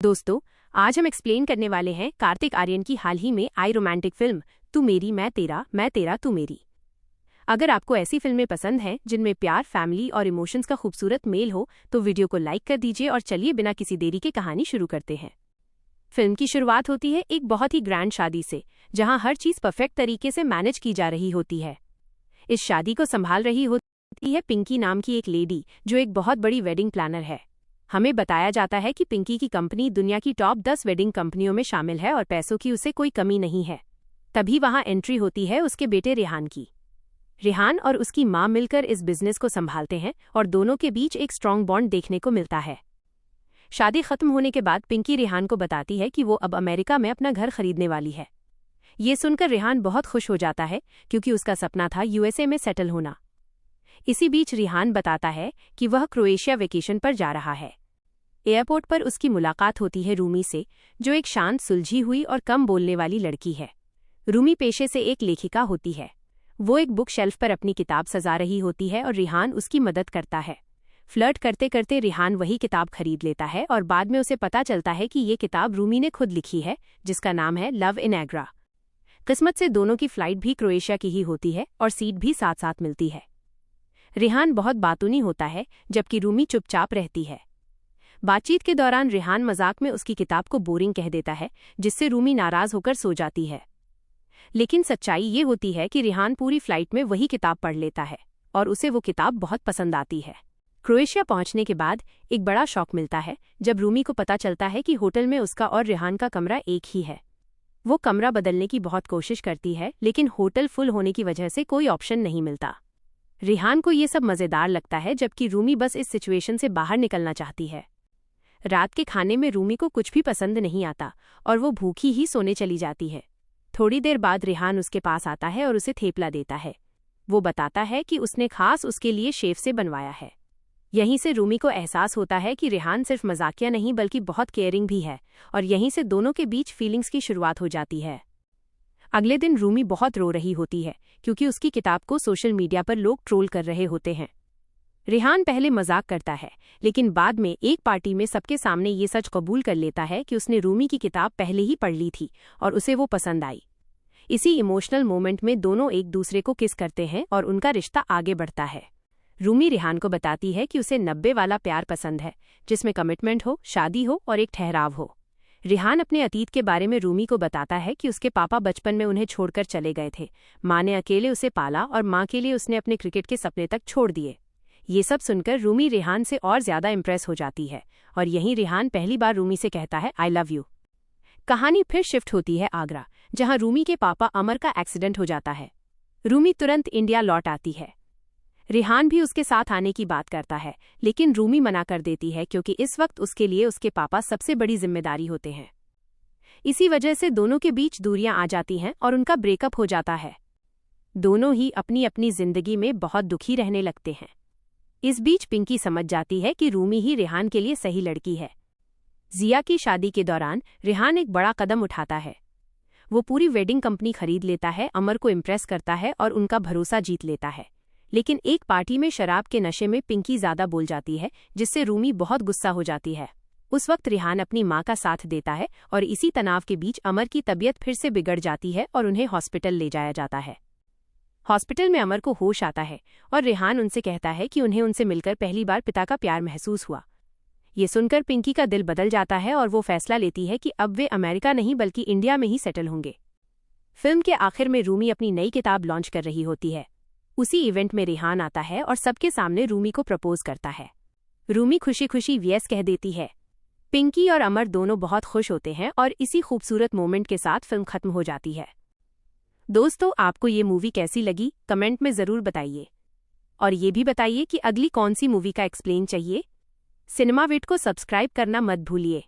दोस्तों, आज हम एक्सप्लेन करने वाले हैं कार्तिक आर्यन की हाल ही में आई रोमांटिक फिल्म तू मेरी मैं तेरा तू मेरी। अगर आपको ऐसी फिल्में पसंद हैं जिनमें प्यार, फैमिली और इमोशंस का खूबसूरत मेल हो तो वीडियो को लाइक कर दीजिए और चलिए बिना किसी देरी के कहानी शुरू करते हैं। फिल्म की शुरुआत होती है एक बहुत ही ग्रैंड शादी से, जहां हर चीज परफेक्ट तरीके से मैनेज की जा रही होती है। इस शादी को संभाल रही होती है पिंकी नाम की एक लेडी, जो एक बहुत बड़ी वेडिंग प्लानर है। हमें बताया जाता है कि पिंकी की कंपनी दुनिया की टॉप 10 वेडिंग कंपनियों में शामिल है और पैसों की उसे कोई कमी नहीं है। तभी वहां एंट्री होती है उसके बेटे रेहान की। रेहान और उसकी मां मिलकर इस बिजनेस को संभालते हैं और दोनों के बीच एक स्ट्रॉन्ग बॉन्ड देखने को मिलता है। शादी खत्म होने के बाद पिंकी रेहान को बताती है कि वो अब अमेरिका में अपना घर खरीदने वाली है। ये सुनकर रेहान बहुत खुश हो जाता है क्योंकि उसका सपना था यूएसए में सेटल होना। इसी बीच रेहान बताता है कि वह क्रोएशिया वेकेशन पर जा रहा है। एयरपोर्ट पर उसकी मुलाकात होती है रूमी से, जो एक शांत, सुलझी हुई और कम बोलने वाली लड़की है। रूमी पेशे से एक लेखिका होती है। वो एक बुक शेल्फ पर अपनी किताब सजा रही होती है और रेहान उसकी मदद करता है। फ्लर्ट करते करते रेहान वही किताब खरीद लेता है और बाद में उसे पता चलता है कि ये किताब रूमी ने खुद लिखी है, जिसका नाम है लव इन एग्रा। किस्मत से दोनों की फ्लाइट भी क्रोएशिया की ही होती है और सीट भी साथ साथ मिलती है। रेहान बहुत बातूनी होता है जबकि रूमी चुपचाप रहती है। बातचीत के दौरान रेहान मजाक में उसकी किताब को बोरिंग कह देता है, जिससे रूमी नाराज होकर सो जाती है। लेकिन सच्चाई ये होती है कि रेहान पूरी फ्लाइट में वही किताब पढ़ लेता है और उसे वो किताब बहुत पसंद आती है। क्रोएशिया पहुंचने के बाद एक बड़ा शॉक मिलता है जब रूमी को पता चलता है कि होटल में उसका और रेहान का कमरा एक ही है। वो कमरा बदलने की बहुत कोशिश करती है, लेकिन होटल फुल होने की वजह से कोई ऑप्शन नहीं मिलता। रेहान को ये सब मजेदार लगता है, जबकि रूमी बस इस सिचुएशन से बाहर निकलना चाहती है। रात के खाने में रूमी को कुछ भी पसंद नहीं आता और वो भूखी ही सोने चली जाती है। थोड़ी देर बाद रेहान उसके पास आता है और उसे थेपला देता है। वो बताता है कि उसने खास उसके लिए शेफ से बनवाया है। यहीं से रूमी को एहसास होता है कि रेहान सिर्फ मजाकिया नहीं बल्कि बहुत केयरिंग भी है, और यहीं से दोनों के बीच फीलिंग्स की शुरुआत हो जाती है। अगले दिन रूमी बहुत रो रही होती है क्योंकि उसकी किताब को सोशल मीडिया पर लोग ट्रोल कर रहे होते हैं। रेहान पहले मजाक करता है, लेकिन बाद में एक पार्टी में सबके सामने ये सच कबूल कर लेता है कि उसने रूमी की किताब पहले ही पढ़ ली थी और उसे वो पसंद आई। इसी इमोशनल मोमेंट में दोनों एक दूसरे को किस करते हैं और उनका रिश्ता आगे बढ़ता है। रूमी रेहान को बताती है कि उसे 90 वाला प्यार पसंद है, जिसमें कमिटमेंट हो, शादी हो और एक ठहराव हो। रेहान अपने अतीत के बारे में रूमी को बताता है कि उसके पापा बचपन में उन्हें छोड़कर चले गए थे। माँ ने अकेले उसे पाला और माँ के लिए उसने अपने क्रिकेट के सपने तक छोड़ दिए। ये सब सुनकर रूमी रेहान से और ज्यादा इम्प्रेस हो जाती है और यहीं रेहान पहली बार रूमी से कहता है आई लव यू। कहानी फिर शिफ्ट होती है आगरा, जहां रूमी के पापा अमर का एक्सीडेंट हो जाता है। रूमी तुरंत इंडिया लौट आती है। रेहान भी उसके साथ आने की बात करता है, लेकिन रूमी मना कर देती है क्योंकि इस वक्त उसके लिए उसके पापा सबसे बड़ी जिम्मेदारी होते हैं। इसी वजह से दोनों के बीच दूरियां आ जाती हैं और उनका ब्रेकअप हो जाता है। दोनों ही अपनी अपनी जिंदगी में बहुत दुखी रहने लगते हैं। इस बीच पिंकी समझ जाती है कि रूमी ही रेहान के लिए सही लड़की है। जिया की शादी के दौरान रेहान एक बड़ा कदम उठाता है। वो पूरी वेडिंग कंपनी खरीद लेता है, अमर को इम्प्रेस करता है और उनका भरोसा जीत लेता है। लेकिन एक पार्टी में शराब के नशे में पिंकी ज्यादा बोल जाती है, जिससे रूमी बहुत गुस्सा हो जाती है। उस वक्त रेहान अपनी मां का साथ देता है और इसी तनाव के बीच अमर की तबीयत फिर से बिगड़ जाती है और उन्हें हॉस्पिटल ले जाया जाता है। हॉस्पिटल में अमर को होश आता है और रेहान उनसे कहता है कि उन्हें उनसे मिलकर पहली बार पिता का प्यार महसूस हुआ। ये सुनकर पिंकी का दिल बदल जाता है और वो फैसला लेती है कि अब वे अमेरिका नहीं बल्कि इंडिया में ही सेटल होंगे। फिल्म के आखिर में रूमी अपनी नई किताब लॉन्च कर रही होती है। उसी इवेंट में रेहान आता है और सबके सामने रूमी को प्रपोज करता है। रूमी खुशी खुशी यस कह देती है। पिंकी और अमर दोनों बहुत खुश होते हैं और इसी खूबसूरत मोमेंट के साथ फिल्म खत्म हो जाती है। दोस्तों, आपको ये मूवी कैसी लगी कमेंट में ज़रूर बताइए और ये भी बताइए कि अगली कौन सी मूवी का एक्सप्लेन चाहिए। सिनेमा विट को सब्सक्राइब करना मत भूलिए।